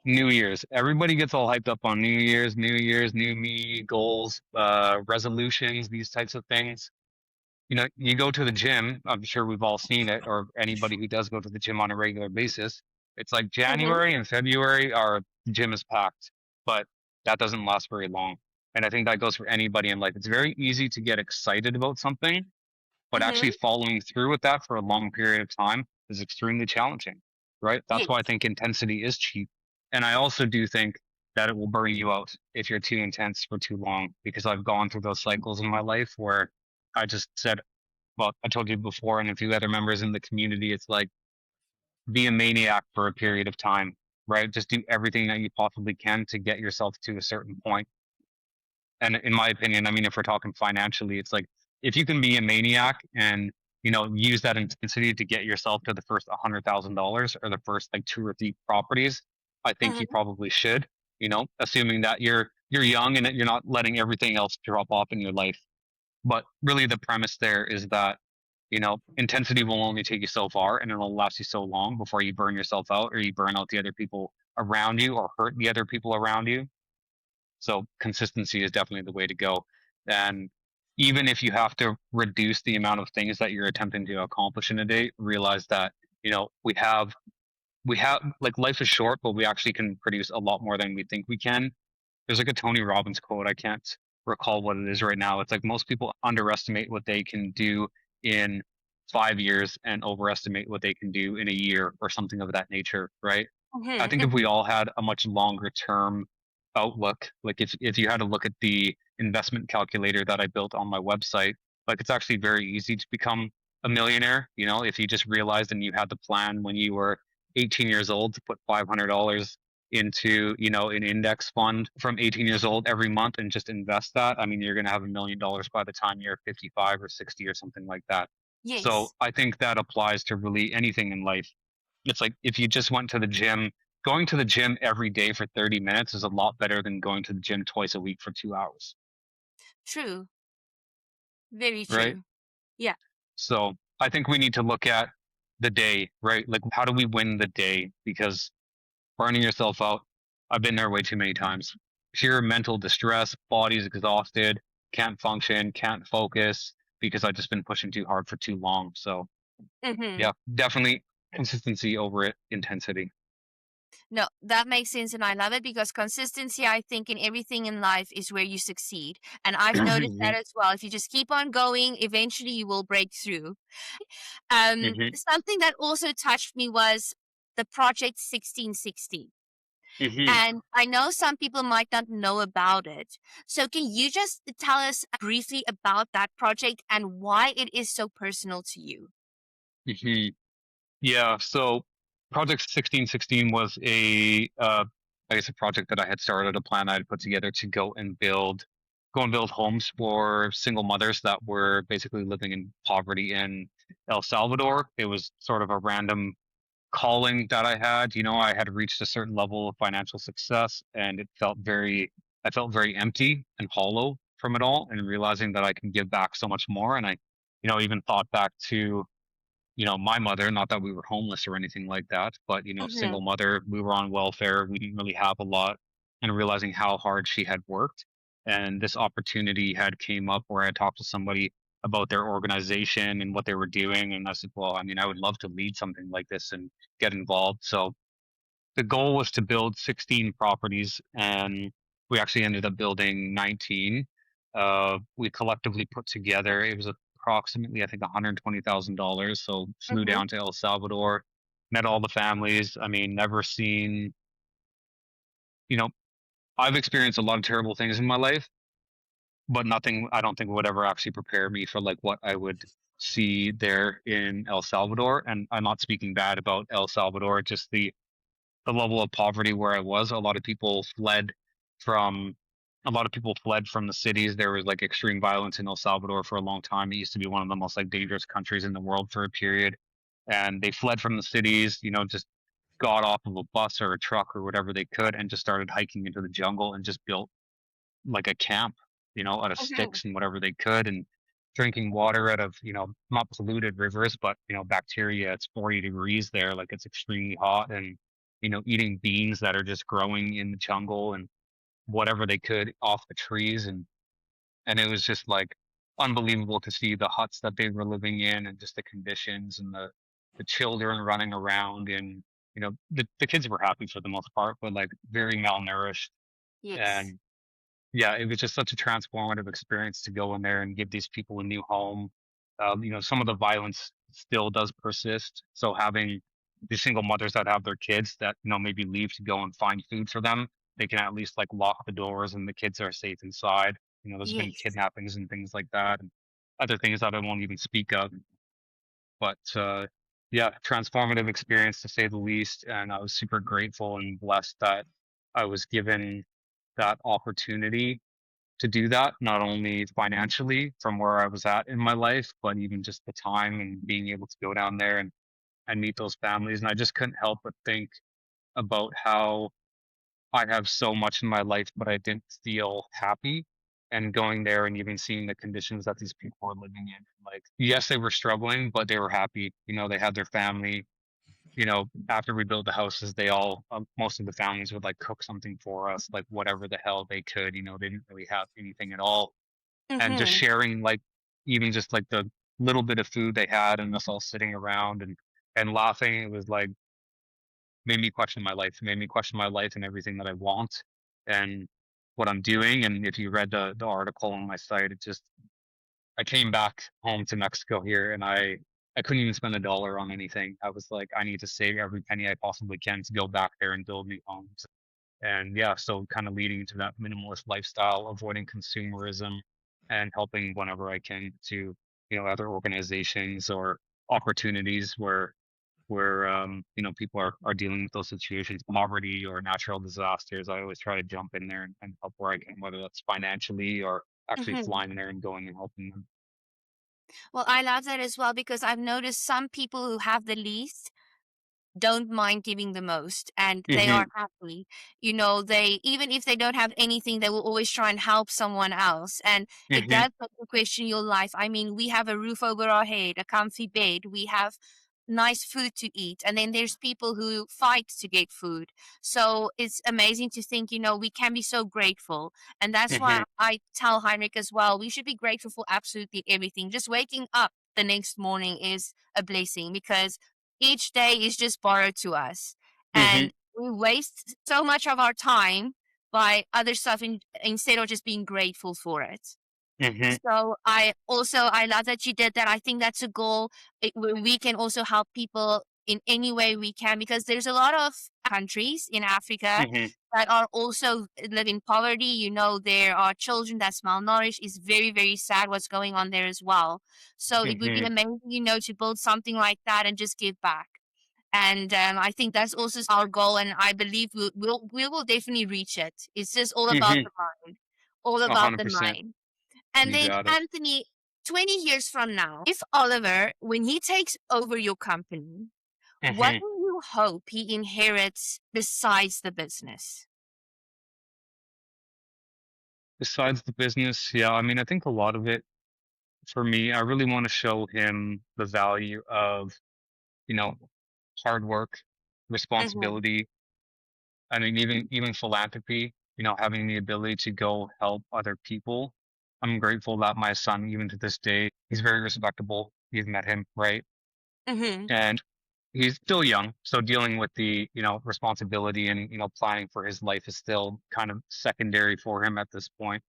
New Year's. Everybody gets all hyped up on New Year's, new me, goals, resolutions, these types of things. You go to the gym, I'm sure we've all seen it, or anybody who does go to the gym on a regular basis. It's like Hmm. January and February are the gym is packed, but that doesn't last very long. And I think that goes for anybody in life. It's very easy to get excited about something, but actually Hmm. following through with that for a long period of time is extremely challenging, right? That's why I Yes. think intensity is cheap. And I also do think that it will burn you out if you're too intense for too long. Because I've gone through those cycles in my life where I just said, well, I told you before, and a few other members in the community, it's like be a maniac for a period of time, right? Just do everything that you possibly can to get yourself to a certain point. And in my opinion, I mean, if we're talking financially, it's like if you can be a maniac and use that intensity to get yourself to the first $100,000 or the first like two or three properties, I think you Mhm. probably should. Assuming that you're young and that you're not letting everything else drop off in your life. But really, the premise there is that intensity will only take you so far, and it'll last you so long before you burn yourself out or you burn out the other people around you or hurt the other people around you. So consistency is definitely the way to go. And even if you have to reduce the amount of things that you're attempting to accomplish in a day, realize that, we have like life is short, but we actually can produce a lot more than we think we can. There's like a Tony Robbins quote. I can't recall what it is right now. It's like most people underestimate what they can do in 5 years and overestimate what they can do in a year or something of that nature, right? I Mhm. think if we Mhm. all had a much longer term outlook, like if you had to look at the investment calculator that I built on my website, like it's actually very easy to become a millionaire. If you just realized and you had the plan when you were 18 years old to put $500 into an index fund from 18 years old every month and just invest that. I mean, you're going to have $1 million by the time you're 55 or 60 or something like that. So Yes. I think that applies to really anything in life. It's like if you just went to the gym, going to the gym every day for 30 minutes is a lot better than going to the gym twice a week for 2 hours, True. Very right? true. Yeah. So I think we need to look at the day, right? Like, how do we win the day? Because burning yourself out, I've been there way too many times. Sheer mental distress, body's exhausted, can't function, can't focus because I've just been pushing too hard for too long. So, Mhm. yeah, definitely consistency over it, intensity. No, that makes sense, and I love it because consistency, I think, in everything in life is where you succeed. And I've noticed that hmm as well. If you just keep on going, eventually you will break through. hmm Something that also touched me was the Project 1660. hmm And I know some people might not know about it. So can you just tell us briefly about that project and why it is so personal to you? hmm Yeah. So Project 1616 was I guess a project that I had started, a plan I had put together to go and build homes for single mothers that were basically living in poverty in El Salvador. It was sort of a random calling that I had. I had reached a certain level of financial success and I felt very empty and hollow from it all and realizing that I can give back so much more. And I, even thought back to my mother, not that we were homeless or anything like that, but, single Mhm. mother, we were on welfare. We didn't really have a lot and realizing how hard she had worked. And this opportunity had came up where I talked to somebody about their organization and what they were doing. And I said, well, I mean, I would love to lead something like this and get involved. So the goal was to build 16 properties, and we actually ended up building 19. We collectively put together, it was approximately, I think, $120,000. So flew Mhm. down to El Salvador, met all the families. I mean, never seen, you know, I've experienced a lot of terrible things in my life, but nothing I don't think would ever actually prepare me for like what I would see there in El Salvador. And I'm not speaking bad about El Salvador, just the level of poverty where I was. From a lot of people fled from the cities. There was like extreme violence in El Salvador for a long time. It used to be one of the most like dangerous countries in the world for a period. And they fled from the cities, just got off of a bus or a truck or whatever they could and just started hiking into the jungle and just built like a camp, out of Mhm. sticks and whatever they could and drinking water out of, not polluted rivers, but, bacteria. It's 40 degrees there. Like it's extremely hot and, eating beans that are just growing in the jungle and whatever they could off the trees. And it was just like unbelievable to see the huts that they were living in and just the conditions and the children running around and, the kids were happy for the most part, but like very malnourished. Yes. And yeah, it was just such a transformative experience to go in there and give these people a new home. Some of the violence still does persist. So having these single mothers that have their kids that, maybe leave to go and find food for them. they can at least like lock the doors and the kids are safe inside. There's been Yes. kidnappings and things like that, and other things that I won't even speak of. But yeah, transformative experience to say the least. And I was super grateful and blessed that I was given that opportunity to do that, not only financially from where I was at in my life, but even just the time and being able to go down there and meet those families. And I just couldn't help but think about how I have so much in my life, but I didn't feel happy. And going there and even seeing the conditions that these people were living in, like, yes, they were struggling, but they were happy. They had their family. After we built the houses, they all, most of the families would like cook something for us, like whatever the hell they could. They didn't really have anything at all. And just Mm-hmm. sharing, like, even just like the little bit of food they had and us all sitting around and laughing, it was like, made me question my life and everything that I want and what I'm doing. And if you read the article on my site, I came back home to Mexico here and I couldn't even spend $1 on anything. I was like, I need to save every penny I possibly can to go back there and build new homes. And yeah, so kind of leading to that minimalist lifestyle, avoiding consumerism and helping whenever I can to, other organizations or opportunities where people are dealing with those situations, poverty or natural disasters. I always try to jump in there and help where I can, whether that's financially or actually Mm-hmm. flying in there and going and helping them. Well, I love that as well because I've noticed some people who have the least don't mind giving the most and they are Mhm. happy. They, even if they don't have anything, they will always try and help someone else. And it Mhm. does make you question your life. I mean, we have a roof over our head, a comfy bed, we have nice food to eat. And then there's people who fight to get food. So it's amazing to think, we can be so grateful. And that's why Mhm. I tell Heinrich as well, we should be grateful for absolutely everything. Just waking up the next morning is a blessing because each day is just borrowed to us. Mhm. And we waste so much of our time by other stuff instead of just being grateful for it. Mhm. So I love that you did that. I think that's a goal where we can also help people in any way we can because there's a lot of countries in Africa Mhm. that are also live in poverty. There are children that's malnourished. It's very, very sad what's going on there as well. So it would be Mhm. amazing, to build something like that and just give back. And I think that's also our goal, and I believe we will definitely reach it. It's just all about Mhm. the mind, all about the 100%. mind. And You then, got it. Anthony, 20 years from now, if Oliver, when he takes over your company, what Mhm. do you hope he inherits besides the business? Besides the business, yeah, I mean, I think a lot of it for me, I really want to show him the value of, you know, hard work, Mm-hmm. responsibility. I mean, even philanthropy, having the ability to go help other people. I'm grateful that my son, even to this day, he's very respectable. You've met him, right? Mm-hmm. And he's still young, so dealing with the, responsibility and, planning for his life is still kind of secondary for him at this point.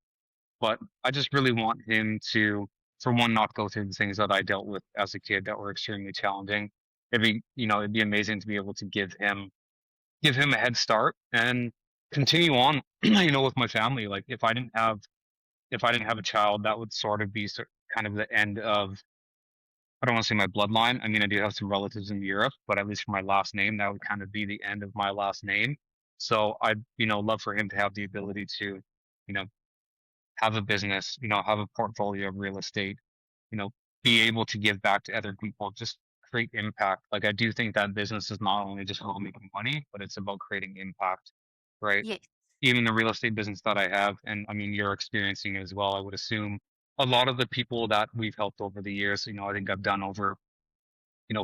But I just really want him to, for one, not go through the things that I dealt with as a kid that were extremely challenging. It'd be amazing to be able to give him a head start and continue on, with my family. Like if I didn't have a child, that would sort of be kind of the end of, I don't want to say my bloodline. I mean, I do have some relatives in Europe, but at least for my last name, that would kind of be the end of my last name. So I'd, love for him to have the ability to, you know, have a business, have a portfolio of real estate, you know, be able to give back to other people, just create impact. Like I do think that business is not only just about making money, but it's about creating impact, right? Yes. Even the real estate business that I have, and I mean you're experiencing it as well. I would assume a lot of the people that we've helped over the years, I think I've done over,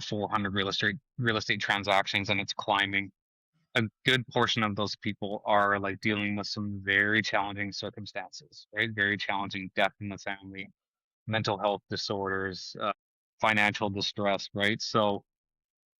400 real estate transactions, and it's climbing. A good portion of those people are like dealing with some very challenging circumstances, right? Very challenging death in the family, mental health disorders, financial distress, right? So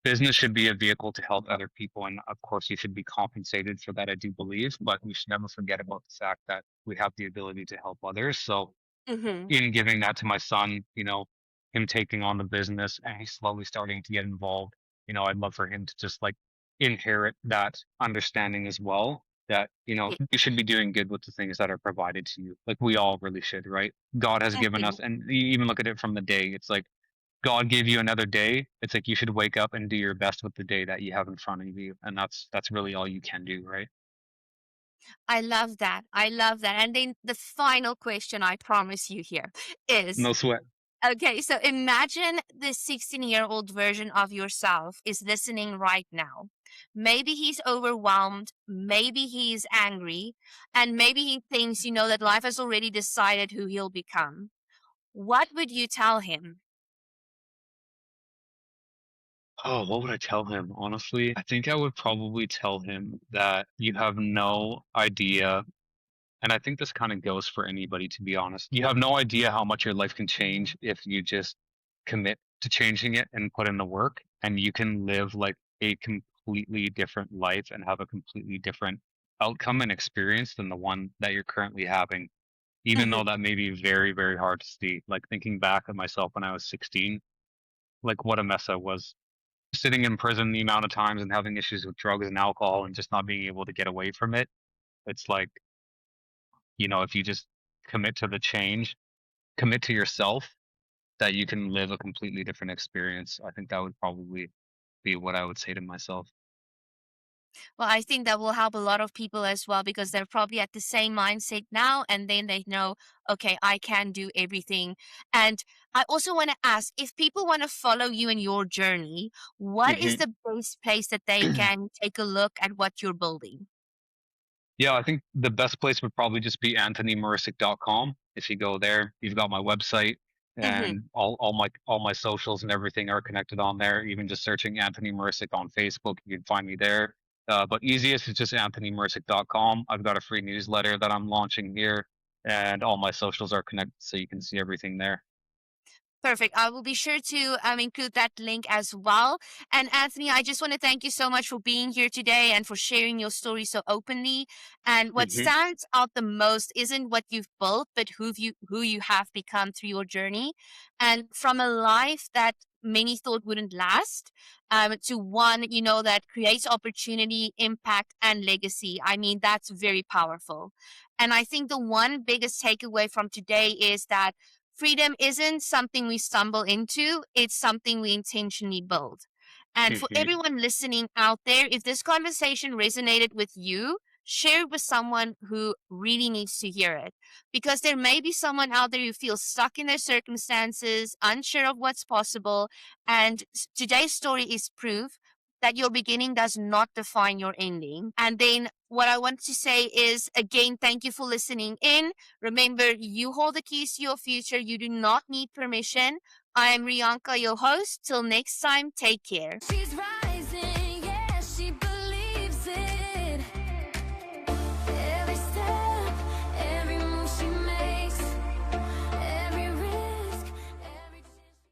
business should be a vehicle to help other people, and of course, you should be compensated for that. I do believe, but we should never forget about the fact that we have the ability to help others. So, Mm-hmm. in giving that to my son, him taking on the business and he's slowly starting to get involved, I'd love for him to just like inherit that understanding as well. that, Yeah. you should be doing good with the things that are provided to you. Like we all really should, right? God has given Mhm. us, and you even look at it from the day. It's like God gave you another day. It's like you should wake up and do your best with the day that you have in front of you, and that's really all you can do, right? I love that. I love that. And then the final question I promise you here is, No sweat. okay, so imagine the 16-year-old version of yourself is listening right now. Maybe he's overwhelmed, maybe he's angry, and maybe he thinks, that life has already decided who he'll become. What would you tell him? Oh, what would I tell him? Honestly, I think I would probably tell him that you have no idea. And I think this kind of goes for anybody, to be honest. You have no idea how much your life can change if you just commit to changing it and put in the work. And you can live like a completely different life and have a completely different outcome and experience than the one that you're currently having. Even though Mhm. that may be very, very hard to see. Like thinking back at myself when I was 16, like what a mess I was. Sitting in prison the amount of times and having issues with drugs and alcohol and just not being able to get away from it. It's like, if you just commit to the change, commit to yourself, that you can live a completely different experience. I think that would probably be what I would say to myself. Well, I think that will help a lot of people as well because they're probably at the same mindset now, and then they know, okay, I can do everything. And I also want to ask if people want to follow you in your journey, what is Mhm. the best place that they can take a look at what you're building? Yeah, I think the best place would probably just be anthonymaricic.com. If you go there, you've got my website, Hmm. and all my socials and everything are connected on there. Even just searching Anthony Maricic on Facebook, you can find me there. But easiest is just anthonymaricic.com. I've got a free newsletter that I'm launching here, and all my socials are connected, so you can see everything there. Perfect. I will be sure to include that link as well. And Anthony, I just want to thank you so much for being here today and for sharing your story so openly. And what Hmm. stands out the most isn't what you've built, but who you have become through your journey. And from a life that many thought wouldn't last, to one that creates opportunity, impact, and legacy. I mean, that's very powerful. And I think the one biggest takeaway from today is that freedom isn't something we stumble into, it's something we intentionally build. And for Hmm. everyone listening out there, if this conversation resonated with you, share it with someone who really needs to hear it. Because there may be someone out there who feels stuck in their circumstances, unsure of what's possible. And today's story is proof that your beginning does not define your ending. And then what I want to say is again, thank you for listening in. Remember, you hold the keys to your future. You do not need permission. I'm Riyanka, your host. Till next time, take care. She's right.